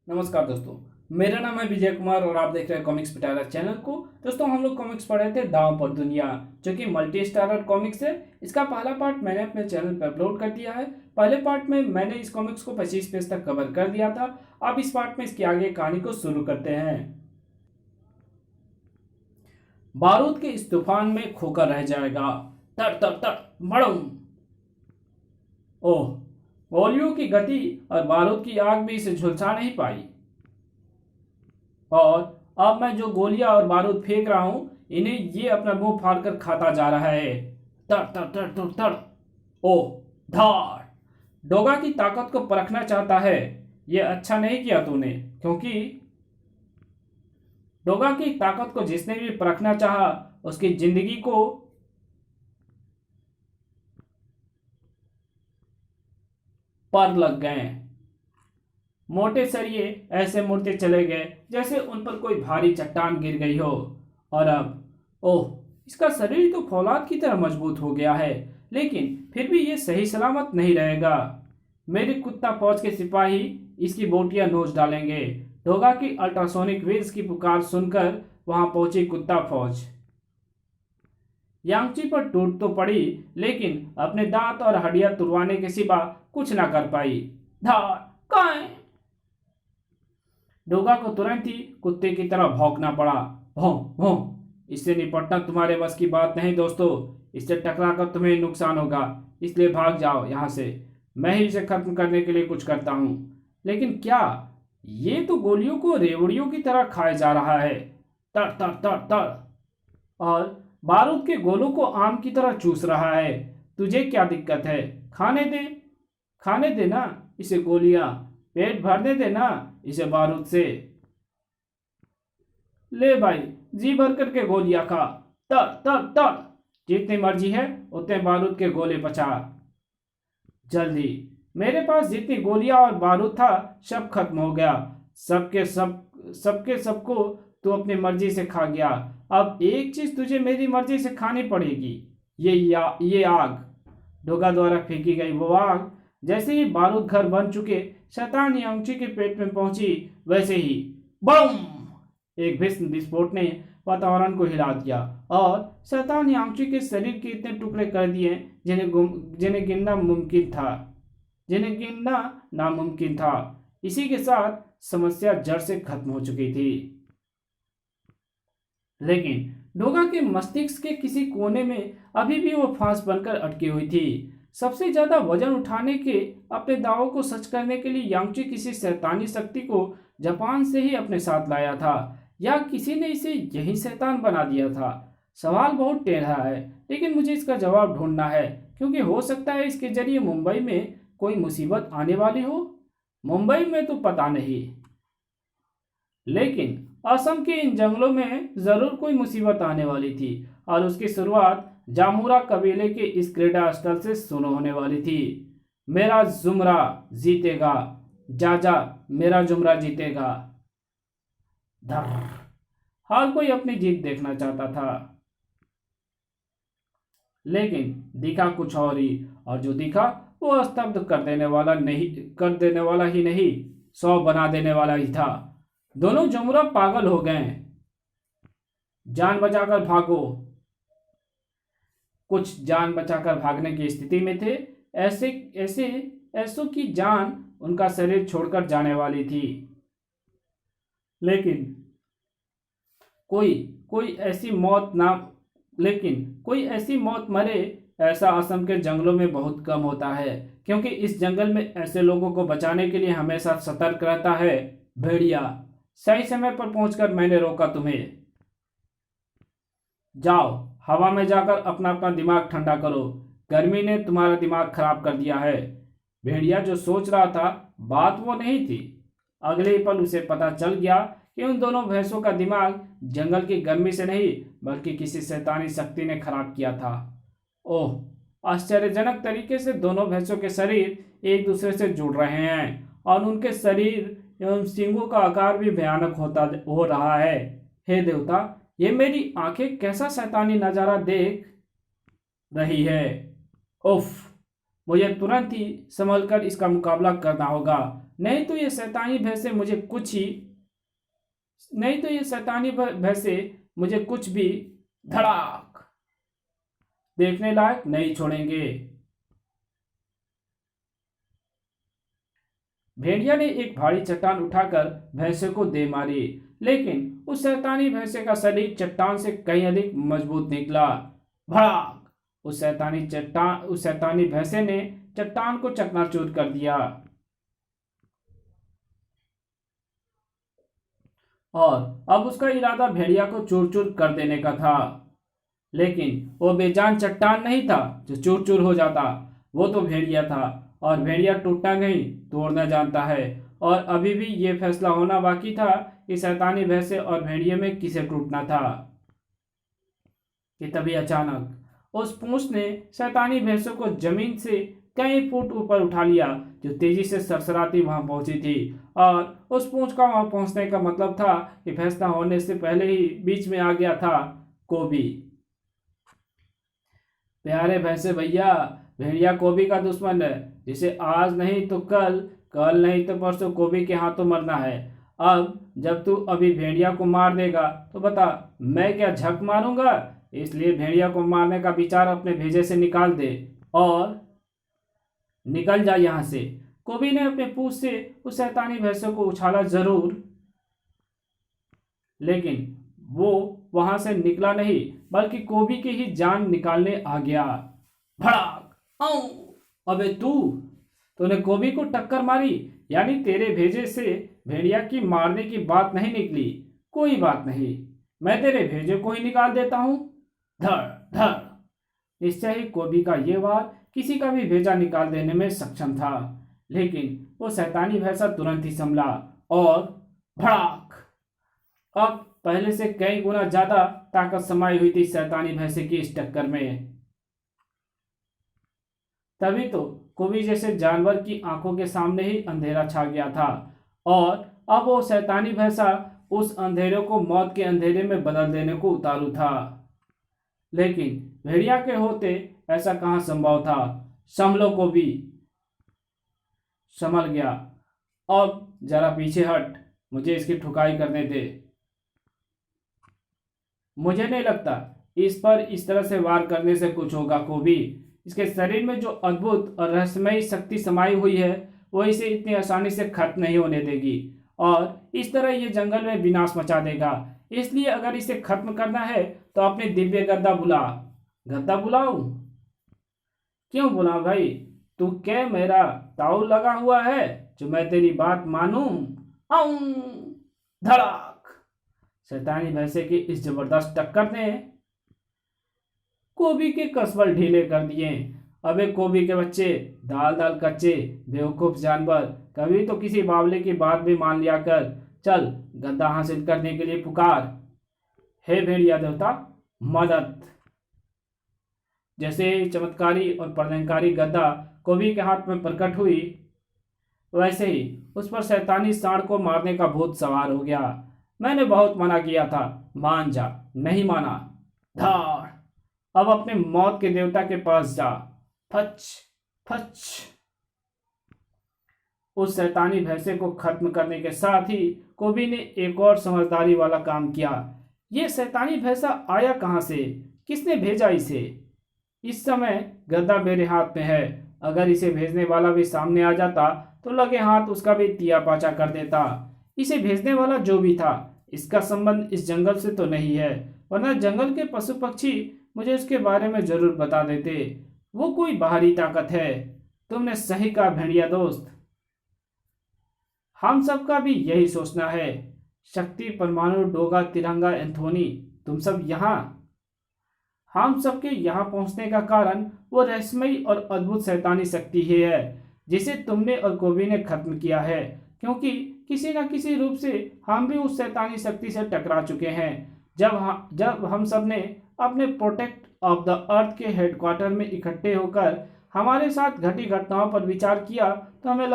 नमस्कार दोस्तों। मेरा नाम है विजय कुमार और आप देख रहे हैं कॉमिक्स पिटारा चैनल को। दोस्तों, हम लोग कॉमिक्स पढ़ रहे थे दांव पर दुनिया, जो कि मल्टी स्टारर कॉमिक्स है। इसका पहला पार्ट मैंने अपने चैनल पर अपलोड कर दिया है। पहले पार्ट में मैंने इस कॉमिक्स को 25 पेज तक कवर कर दिया था। अब इस पार्ट में इसकी आगे कहानी को शुरू करते हैं। बारूद के इस तूफान में खोकर रह जाएगा। तर तर तर मड़म। ओह, गोलियों की गति और बारूद की आग भी इसे झुलसा नहीं पाई। और अब मैं जो गोलियां और बारूद फेंक रहा हूं, इन्हें ये अपना मुंह फाड़ कर खाता जा रहा है। तड़ तड़ तड़ तड़ तड़। ओह, धाड़। डोगा की ताकत को परखना चाहता है। ये अच्छा नहीं किया तूने, क्योंकि डोगा की ताकत को जिसने भी परखना चाहा, उसकी जिंदगी को पर लग गए। मोटे सरिये ऐसे मुड़ते चले गए जैसे उन पर कोई भारी चट्टान गिर गई हो। और अब ओह, इसका शरीर तो फौलाद की तरह मजबूत हो गया है, लेकिन फिर भी ये सही सलामत नहीं रहेगा। मेरी कुत्ता फौज के सिपाही इसकी बोटियां नोच डालेंगे। डोगा की अल्ट्रासोनिक वेव्स की पुकार सुनकर वहां पहुंची कुत्ता फौज। यांगची पर टूट तो पड़ी, लेकिन अपने दांत और हड्डियां तुड़वाने के सिवा कुछ ना कर पाई। धार काएं। डोगा को तुरंत ही कुत्ते की तरह भौंकना पड़ा। भौं भौं। इससे निपटना तुम्हारे बस की बात नहीं दोस्तों। इससे टकराकर तुम्हें नुकसान होगा, इसलिए भाग जाओ यहां से। मैं ही इसे खत्म करने के लिए कुछ करता हूं। लेकिन क्या? ये तो गोलियों को रेवड़ियों की तरह खाए जा रहा है। तर तर तर तर। और बारूद के गोलों को आम की तरह चूस रहा है। तुझे क्या दिक्कत है? खाने दे, खाने दे ना इसे गोलियां। पेट भरने दे ना इसे बारूद से। ले भाई, जी भर करके गोलियां खा। तर तर तर। जितनी मर्जी है उतने बारूद के गोले बचा। जल्दी। मेरे पास जितनी गोलियां और बारूद था, सब खत्म हो गया। सबके सबको तू अपनी मर्जी से खा गया। अब एक चीज तुझे मेरी मर्जी से खानी पड़ेगी। ये आग। डोगा द्वारा फेंकी गई वो आग जैसे ही बारूद घर बन चुके शैतान यांगची के पेट में पहुंची, वैसे ही बम! एक भीषण विस्फोट ने वातावरण को हिला दिया और शैतान यांगची के शरीर के इतने टुकड़े कर दिए जिन्हें गिनना नामुमकिन था। इसी के साथ समस्या जड़ से खत्म हो चुकी थी। लेकिन डोगा के मस्तिष्क के किसी कोने में अभी भी वो फांस बनकर अटकी हुई थी। सबसे ज्यादा वजन उठाने के अपने दावों को सच करने के लिए यांगची किसी शैतानी शक्ति को जापान से ही अपने साथ लाया था, या किसी ने इसे यही शैतान बना दिया था। सवाल बहुत टेढ़ा है, लेकिन मुझे इसका जवाब ढूंढना है, क्योंकि हो सकता है इसके जरिए मुंबई में कोई मुसीबत आने वाली हो। मुंबई में तो पता नहीं, लेकिन असम के इन जंगलों में जरूर कोई मुसीबत आने वाली थी, और उसकी शुरुआत जामुरा कबीले के इस क्रीड़ा स्थल से शुरू होने वाली थी। मेरा जुमरा जीतेगा, जा मेरा जुमरा जीतेगा। धर। हर कोई अपनी जीत देखना चाहता था, लेकिन दिखा कुछ और ही। और जो दिखा वो स्तब्ध कर देने वाला ही नहीं, 100 बना देने वाला ही था। दोनों जमुरा पागल हो गए। जान बचाकर भागो। कुछ जान बचाकर भागने की स्थिति में थे। ऐसे ऐसे ऐसों की जान उनका शरीर छोड़कर जाने वाली थी। लेकिन कोई कोई ऐसी मौत ना लेकिन कोई ऐसी मौत मरे, ऐसा असम के जंगलों में बहुत कम होता है, क्योंकि इस जंगल में ऐसे लोगों को बचाने के लिए हमेशा सतर्क रहता है भेड़िया। सही समय पर पहुंचकर मैंने रोका तुम्हें। जाओ, हवा में जाकर अपना अपना दिमाग ठंडा करो। गर्मी ने तुम्हारा दिमाग खराब कर दिया है। भेड़िया जो सोच रहा था, बात वो नहीं थी। अगले ही पल उसे पता चल गया कि उन दोनों भैंसों का दिमाग जंगल की गर्मी से नहीं, बल्कि किसी शैतानी शक्ति ने खराब किया था। ओह, आश्चर्यजनक तरीके से दोनों भैंसों के शरीर एक दूसरे से जुड़ रहे हैं, और उनके शरीर एवं सींगों का आकार भी भयानक हो रहा है। हे देवता, ये मेरी आंखें कैसा शैतानी नजारा देख रही है। उफ, मुझे तुरंत ही संभल कर इसका मुकाबला करना होगा। नहीं तो ये शैतानी भैंसे मुझे कुछ ही नहीं तो ये शैतानी भैंसे मुझे कुछ भी धड़ाक देखने लायक नहीं छोड़ेंगे। भेड़िया ने एक भारी चट्टान उठाकर भैंसे को दे मारी, लेकिन उस शैतानी भैंसे का शरीर चट्टान से कहीं अधिक मजबूत निकला। भड़ाक! उस शैतानी भैंसे ने चट्टान को चकनाचूर कर दिया और अब उसका इरादा भेड़िया को चूर चूर कर देने का था। लेकिन वो बेजान चट्टान नहीं था जो चूर चूर हो जाता, वो तो भेड़िया था और भेड़िया टूटना नहीं तोड़ना जानता है। और अभी भी ये फैसला होना बाकी था कि शैतानी भैंसे और भेड़िए में किसे टूटना था कि तभी अचानक उस पूंछ ने शैतानी भैंसों को जमीन से कई फुट ऊपर उठा लिया, जो तेजी से सरसराती वहां पहुंची थी। और उस पूंछ का वहां पहुंचने का मतलब था कि फैसला होने से पहले ही बीच में आ गया था कोबी। प्यारे भैंसे भैया, भेड़िया कोबी का दुश्मन है, जिसे आज नहीं तो कल, कल नहीं तो परसों कोबी के हाथों मरना है। अब जब तू अभी भेड़िया को मार देगा तो बता मैं क्या झक मारूंगा। इसलिए भेड़िया को मारने का विचार अपने भेजे से निकाल दे और निकल जा यहां से। कोबी ने अपने पूंछ से उस शैतानी भैंसों को उछाला जरूर, लेकिन वो वहां से निकला नहीं, बल्कि कोबी की ही जान निकालने आ गया। भड़ाक! आऊ! अबे तूने कोबी को टक्कर मारी, यानी तेरे भेजे से भेड़िया की मारने की बात नहीं निकली। कोई बात नहीं, मैं तेरे भेजे को ही निकाल देता हूं। धड़ धड़! निश्चय ही कोबी का ये वार किसी का भी भेजा निकाल देने में सक्षम था, लेकिन वो शैतानी भैंसा तुरंत ही संभला और भड़ाक! अब पहले से कई गुना ज्यादा ताकत समाई हुई थी शैतानी भैंसे की इस टक्कर में। तभी तो कोबी जैसे जानवर की आंखों के सामने ही अंधेरा छा गया था और अब वो शैतानी भैंसा उस अंधेरे को मौत के अंधेरे में बदल देने को उतारू था। लेकिन भेड़िया के होते ऐसा कहां संभव था। संभलो कोबी! संभल गया। अब जरा पीछे हट, मुझे इसकी ठुकाई करने दे। मुझे नहीं लगता इस पर इस तरह से वार करने से कुछ होगा कोबी। इसके शरीर में जो अद्भुत और रहस्यमयी शक्ति समाई हुई है वो इसे इतनी आसानी से खत्म नहीं होने देगी और इस तरह ये जंगल में विनाश मचा देगा। इसलिए अगर इसे खत्म करना है तो अपने दिव्य गद्दा बुला। गद्दा बुलाऊं? क्यों बुलाऊं भाई? तू क्या मेरा ताऊ लगा हुआ है जो मैं तेरी बात मानूं? आऊं! धड़ाक! शैतानी भैंसे की इस जबरदस्त टक्कर ने कोबी के कसबल ढीले कर दिए। अबे कोबी के बच्चे, दाल दाल कच्चे, बेवकूफ जानवर, कभी तो किसी बावले की बात भी मान लिया कर। चल गद्दा हासिल करने के लिए पुकार। हे भेड़िया देवता, मदद! जैसे चमत्कारी और प्रलयंकारी गद्दा कोबी के हाथ में प्रकट हुई, वैसे ही उस पर शैतानी सांड को मारने का भूत सवार हो गया। मैंने बहुत मना किया था, मान जा। नहीं माना। धाड़! अब अपने मौत के देवता के पास जा। फच फच! उस शैतानी भैंसे को खत्म करने के साथ ही कोबी ने एक और समझदारी वाला काम किया। ये शैतानी भैंसा आया कहां से? किसने भेजा इसे? इस समय गद्दा मेरे हाथ में है। अगर इसे भेजने वाला भी सामने आ जाता तो लगे हाथ उसका भी तिया पाचा कर देता। इसे भेजने वाला जो भी था, इसका संबंध इस जंगल से तो नहीं है, वरना जंगल के पशु पक्षी मुझे इसके बारे में जरूर बता देते। वो कोई बाहरी ताकत है। तुमने सही कहा भेड़िया दोस्त, हम सबका भी यही सोचना है। शक्ति, परमाणु, डोगा, तिरंगा, एंथोनी, तुम सब यहाँ। हम सबके यहाँ पहुंचने का कारण वो रहस्यमयी और अद्भुत शैतानी शक्ति ही है जिसे तुमने और कोबी ने खत्म किया है, क्योंकि किसी न किसी रूप से हम भी उस शैतानी शक्ति से टकरा चुके हैं। जब हम सब ने अपने प्रोटेक्ट ऑफ द अर्थ के हेडक्वार्टर में इकट्ठे होकर हमारे साथ घटी घटनाओं पर विचार किया तो हमें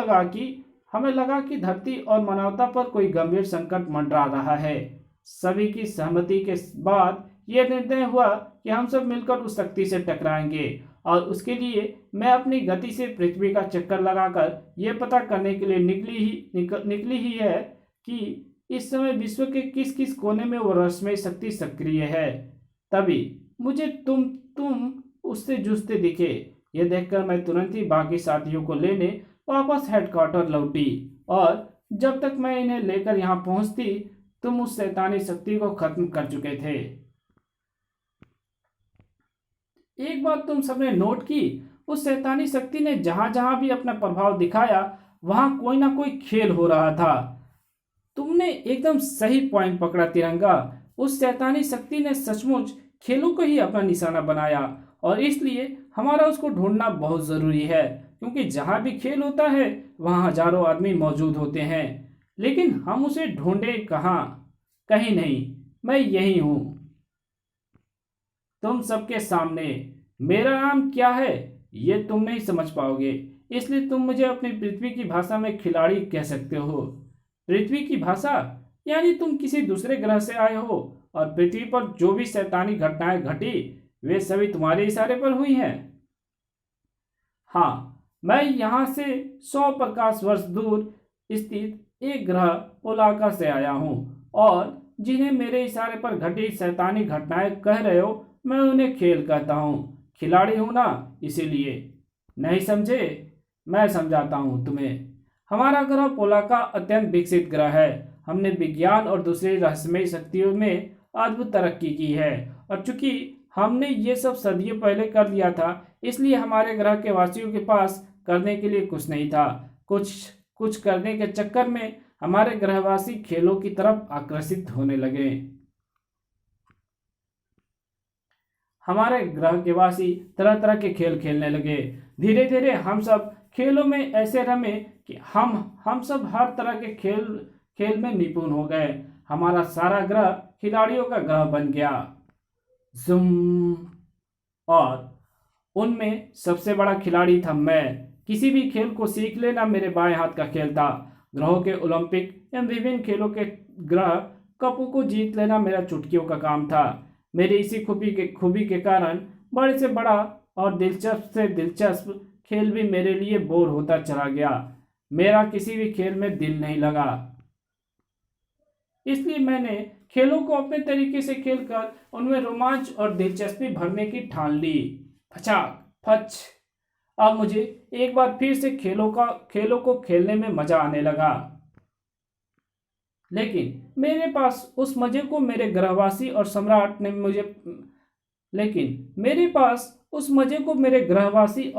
लगा कि धरती और मानवता पर कोई गंभीर संकट मंडरा रहा है। सभी की सहमति के बाद यह निर्णय हुआ कि हम सब मिलकर उस शक्ति से टकराएंगे और उसके लिए मैं अपनी गति से पृथ्वी का चक्कर लगाकर यह पता करने के लिए निकली ही है कि इस समय विश्व के किस किस कोने में वो रहस्यमय शक्ति सक्रिय है। तभी मुझे तुम उससे जूझते दिखे। यह देखकर मैं तुरंत ही बाकी साथियों को लेने वापस हेडक्वार्टर लौटी और जब तक मैं इन्हें लेकर यहाँ पहुंचती तुम उस शैतानी शक्ति को खत्म कर चुके थे। एक बात तुम सबने नोट की, उस शैतानी शक्ति ने जहां जहां भी अपना प्रभाव दिखाया वहां कोई ना कोई खेल हो रहा था। तुमने एकदम सही पॉइंट पकड़ा तिरंगा। उस शैतानी शक्ति ने सचमुच खेलों को ही अपना निशाना बनाया और इसलिए हमारा उसको ढूंढना बहुत जरूरी है, क्योंकि जहां भी खेल होता है वहां हजारों आदमी मौजूद होते हैं, लेकिन हम उसे ढूंढे कहाँ? कहीं नहीं, मैं यही हूं तुम सबके सामने। मेरा नाम क्या है ये तुम नहीं समझ पाओगे, इसलिए तुम मुझे अपनी पृथ्वी की भाषा में खिलाड़ी कह सकते हो। पृथ्वी की भाषा यानी तुम किसी दूसरे ग्रह से आए हो और पृथ्वी पर जो भी शैतानी घटनाएं घटी वे सभी तुम्हारे इशारे पर हुई हैं। हाँ, मैं यहाँ से 100 प्रकाश वर्ष दूर स्थित एक ग्रह पोलाका से आया हूँ और जिन्हें मेरे इशारे पर घटी शैतानी घटनाएं कह रहे हो मैं उन्हें खेल कहता हूँ। खिलाड़ी हूँ ना, इसीलिए। नहीं समझे? मैं समझाता हूँ तुम्हें। हमारा ग्रह पोलाका अत्यंत विकसित ग्रह है। हमने विज्ञान और दूसरी रहस्यमय शक्तियों में अद्भुत तरक्की की है और चूंकि हमने ये सब सदियों पहले कर लिया था इसलिए हमारे ग्रह के वासियों के पास करने के लिए कुछ नहीं था। कुछ करने के चक्कर में हमारे ग्रहवासी खेलों की तरफ आकर्षित होने लगे। हमारे ग्रह के वासी तरह तरह के खेल खेलने लगे। धीरे धीरे हम सब खेलों में ऐसे रमे कि हम सब हर तरह के खेल में निपुण हो गए। हमारा सारा ग्रह खिलाड़ियों का ग्रह बन गया। जुम। और उनमें सबसे बड़ा खिलाड़ी था मैं। किसी भी खेल को सीख लेना मेरे बाएं हाथ का खेल था। ग्रहों के ओलंपिक एवं विभिन्न खेलों के ग्रह कपों को जीत लेना मेरा चुटकियों का काम था। मेरी इसी खूबी के कारण बड़े से बड़ा और दिलचस्प से दिलचस्प खेल भी मेरे लिए बोर होता चला गया। मेरा किसी भी खेल में दिल नहीं लगा, इसलिए मैंने खेलों को अपने तरीके से खेलकर उनमें रोमांच और दिलचस्पी भरने की ठान ली। फचाक फच। अब मुझे एक बार फिर से खेलों को खेलने में मजा आने लगा, लेकिन मेरे पास उस मजे को मेरे ग्रहवासी और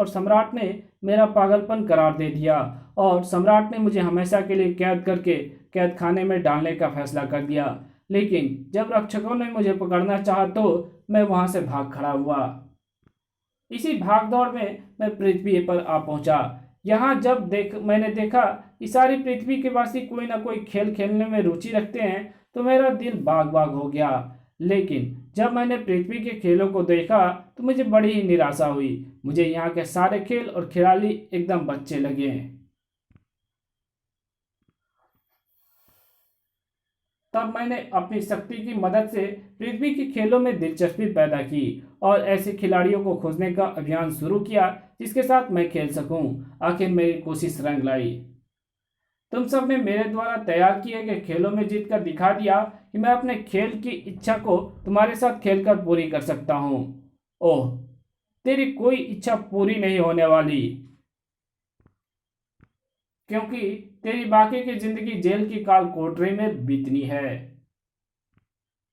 सम्राट ने मेरा पागलपन करार दे दिया और सम्राट ने मुझे हमेशा के लिए कैद खाने में डालने का फैसला कर दिया। लेकिन जब रक्षकों ने मुझे पकड़ना चाहा तो मैं वहां से भाग खड़ा हुआ। इसी भागदौड़ में मैं पृथ्वी पर आ पहुंचा। यहाँ मैंने देखा कि सारी पृथ्वी के वासी कोई ना कोई खेल खेलने में रुचि रखते हैं तो मेरा दिल बाग बाग हो गया। लेकिन जब मैंने पृथ्वी के खेलों को देखा तो मुझे बड़ी ही निराशा हुई। मुझे यहाँ के सारे खेल और खिलाड़ी एकदम बच्चे लगे। तब मैंने अपनी शक्ति की मदद से पृथ्वी के खेलों में दिलचस्पी पैदा की और ऐसे खिलाड़ियों को खोजने का अभियान शुरू किया जिसके साथ मैं खेल सकूं। आखिर मेरी कोशिश रंग लाई। तुम सब ने मेरे द्वारा तैयार किए गए खेलों में जीतकर दिखा दिया कि मैं अपने खेल की इच्छा को तुम्हारे साथ खेलकर पूरी कर सकता हूं। ओह, तेरी कोई इच्छा पूरी नहीं होने वाली, क्योंकि तेरी बाकी की जिंदगी जेल की काल कोठरी में बीतनी है।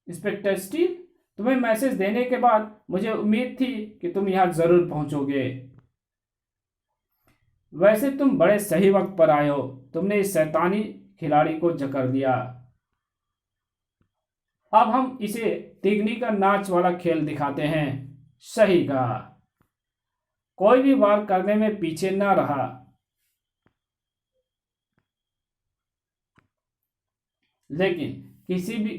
इंस्पेक्टर स्टील, तुम्हें मैसेज देने के बाद मुझे उम्मीद थी कि तुम यहां जरूर पहुंचोगे। वैसे तुम बड़े सही वक्त पर आए हो। तुमने इस शैतानी खिलाड़ी को जकड़ दिया। अब हम इसे तिगनी का नाच वाला खेल दिखाते हैं। सही कहा। कोई भी वार करने में पीछे ना रहा। लेकिन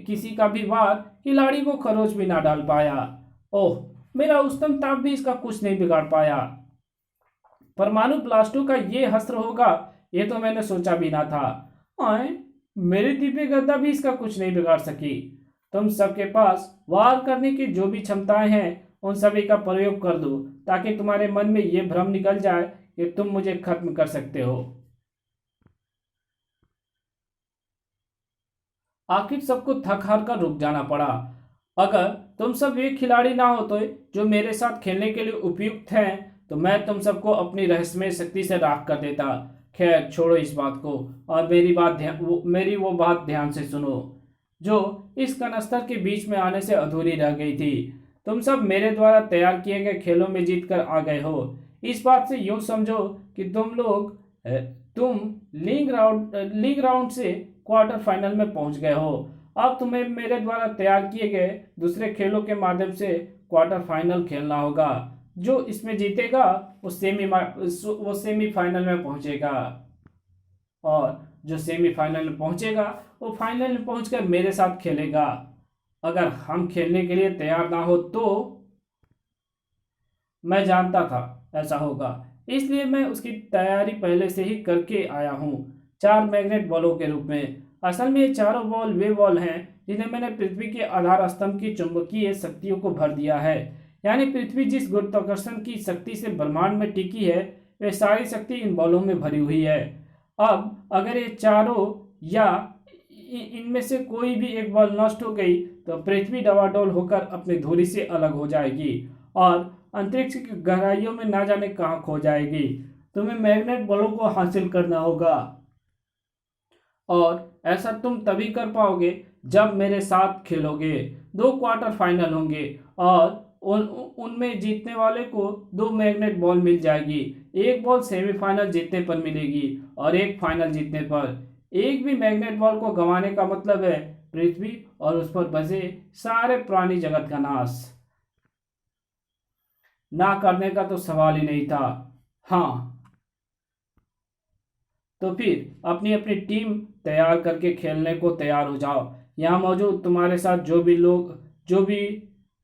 किसी का भी वार खिलाड़ी को खरोच भी ना डाल पाया। ओह, मेरा उच्चतम ताप भी इसका कुछ नहीं बिगाड़ पाया। परमाणु ब्लास्टों का ये हस्त्र होगा ये तो मैंने सोचा भी ना था। मेरी दिव्य गदा भी इसका कुछ नहीं बिगाड़ सकी। तुम सबके पास वार करने की जो भी क्षमताएं हैं उन सभी का प्रयोग कर दूं ताकि तुम्हारे मन में ये भ्रम निकल जाए कि तुम मुझे खत्म कर सकते हो। आखिर सबको थक हार कर रुक जाना पड़ा। अगर तुम सब वे खिलाड़ी ना होते जो मेरे साथ खेलने के लिए उपयुक्त हैं तो मैं तुम सबको अपनी रहस्यमय शक्ति से राख कर देता। खैर छोड़ो इस बात को और मेरी वो बात ध्यान से सुनो जो इस कनस्तर के बीच में आने से अधूरी रह गई थी। तुम सब मेरे द्वारा तैयार किए गए खेलों में जीत कर आ गए हो। इस बात से यूं समझो कि तुम लीग राउंड से क्वार्टर फाइनल में पहुंच गए हो। अब तुम्हें मेरे द्वारा तैयार किए गए दूसरे खेलों के माध्यम से क्वार्टर फाइनल खेलना होगा। जो इसमें जीतेगा वो सेमीफाइनल में पहुंचेगा और जो सेमीफाइनल में पहुंचेगा वो फाइनल में पहुंचकर मेरे साथ खेलेगा। अगर हम खेलने के लिए तैयार ना हो तो मैं जानता था ऐसा होगा, इसलिए मैं उसकी तैयारी पहले से ही करके आया हूँ 4 मैग्नेट बॉलों के रूप में। असल में ये चारों बॉल वे बॉल हैं जिन्हें मैंने पृथ्वी के आधार स्तंभ की चुंबकीय शक्तियों को भर दिया है। यानी पृथ्वी जिस गुरुत्वाकर्षण की शक्ति से ब्रह्मांड में टिकी है वे सारी शक्ति इन बॉलों में भरी हुई है। अब अगर ये चारों या इनमें से कोई भी एक बॉल नष्ट हो गई तो पृथ्वी डवाडोल होकर अपनी धुरी से अलग हो जाएगी और अंतरिक्ष की गहराइयों में ना जाने कहाँ खो जाएगी। तुम्हें मैग्नेट बलों को हासिल करना होगा और ऐसा तुम तभी कर पाओगे जब मेरे साथ खेलोगे। 2 क्वार्टर फाइनल होंगे और उनमें जीतने वाले को 2 मैग्नेट बॉल मिल जाएगी। एक बॉल सेमीफाइनल जीतने पर मिलेगी और एक फाइनल जीतने पर। एक भी मैग्नेट बॉल को गंवाने का मतलब है पृथ्वी और उस पर बसे सारे प्राणी जगत का नाश। ना करने का तो सवाल ही नहीं था। हाँ, तो फिर अपनी अपनी टीम तैयार करके खेलने को तैयार हो जाओ। यहाँ मौजूद तुम्हारे साथ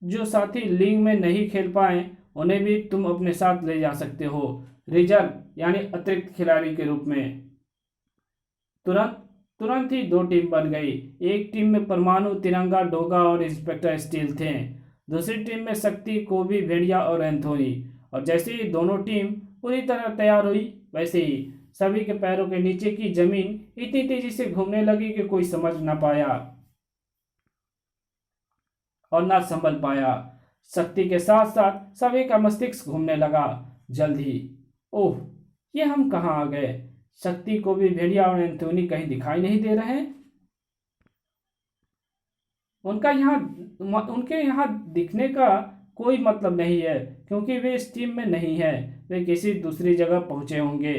जो साथी लीग में नहीं खेल पाए उन्हें भी तुम अपने साथ ले जा सकते हो, रिजर्व यानी अतिरिक्त खिलाड़ी के रूप में। तुरंत तुरंत ही 2 टीम बन गई। एक टीम में परमाणु, तिरंगा, डोगा और इंस्पेक्टर स्टील थे। दूसरी टीम में शक्ति, कोबी, भेड़िया और एंथोनी। और जैसे ही दोनों टीम पूरी तरह तैयार हुई वैसे ही सभी के पैरों के नीचे की जमीन इतनी तेजी से घूमने लगी कि कोई समझ ना पाया और ना संभल पाया। शक्ति के साथ साथ सभी का मस्तिष्क घूमने लगा। जल्द ही ओह, ये हम कहाँ आ गए। शक्ति को भी भेड़िया और एंथोनी कहीं दिखाई नहीं दे रहे हैं। उनके यहाँ दिखने का कोई मतलब नहीं है क्योंकि वे इस टीम में नहीं है। वे किसी दूसरी जगह पहुंचे होंगे।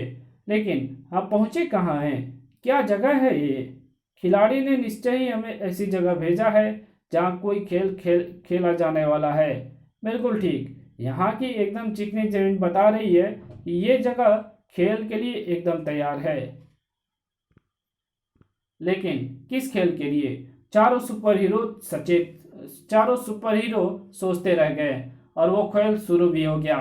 लेकिन आप पहुंचे कहाँ हैं? क्या जगह है ये? खिलाड़ी ने निश्चय ही हमें ऐसी जगह भेजा है जहाँ कोई खेला जाने वाला है। बिल्कुल ठीक, यहाँ की एकदम चिकनी जमीन बता रही है कि ये जगह खेल के लिए एकदम तैयार है। लेकिन किस खेल के लिए? चारों सुपर हीरो सोचते रह गए और वो खेल शुरू भी हो गया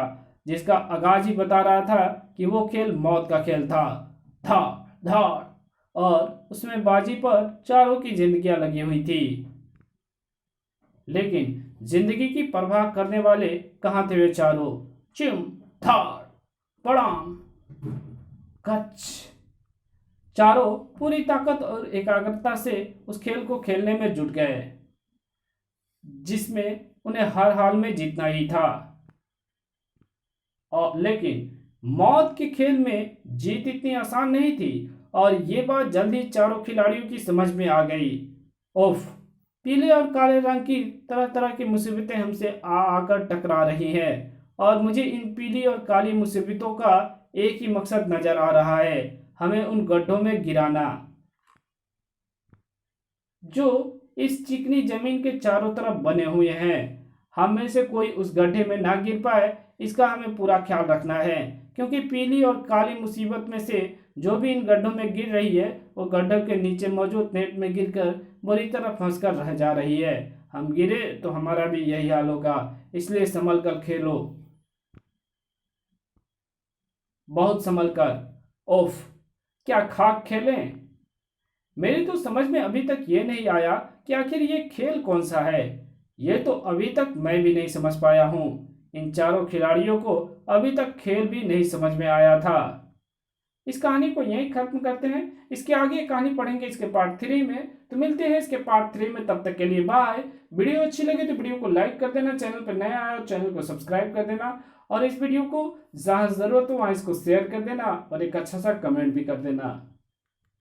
जिसका आगाज ही बता रहा था कि वो खेल मौत का खेल था। धाड़ धाड़, और उसमें बाजी पर चारों की जिंदगियां लगी हुई थी। लेकिन जिंदगी की परवाह करने वाले कहाँ थे वे चारों? चिम धाड़ पड़ाम कच। चारों पूरी ताकत और एकाग्रता से उस खेल को खेलने में जुट गए जिसमें उन्हें हर हाल में जीतना ही था। और लेकिन मौत के खेल में जीत इतनी आसान नहीं थी और ये बात जल्दी चारों खिलाड़ियों की समझ में आ गई। ओफ, पीले और काले रंग की तरह तरह की मुसीबतें हमसे आकर टकरा रही हैं और मुझे इन पीली और काली मुसीबतों का एक ही मकसद नजर आ रहा है, हमें उन गड्ढों में गिराना जो इस चिकनी जमीन के चारों तरफ बने हुए हैं। हम में से कोई उस गड्ढे में ना गिर पाए इसका हमें पूरा ख्याल रखना है क्योंकि पीली और काली मुसीबत में से जो भी इन गड्ढों में गिर रही है वो गड्ढों के नीचे मौजूद नेट में गिरकर बुरी तरह फंस कर रह जा रही है। हम गिरे तो हमारा भी यही हाल होगा, इसलिए संभल कर खेलो, बहुत संभल कर। ओफ, क्या खाक खेलें? मेरी तो समझ में अभी तक ये नहीं आया कि आखिर ये खेल कौन सा है। ये तो अभी तक मैं भी नहीं समझ पाया हूँ। इन चारों खिलाड़ियों को अभी तक खेल भी नहीं समझ में आया था। इस कहानी को यहीं खत्म करते हैं। इसके आगे कहानी पढ़ेंगे इसके पार्ट 3 में। तो मिलते हैं इसके पार्ट 3 में, तब तक के लिए बाय। वीडियो अच्छी लगे तो वीडियो को लाइक कर देना, चैनल पर नया आया हो चैनल को सब्सक्राइब कर देना, और इस वीडियो को जहाँ जरूरत हो वहाँ इसको शेयर कर देना और एक अच्छा सा कमेंट भी कर देना।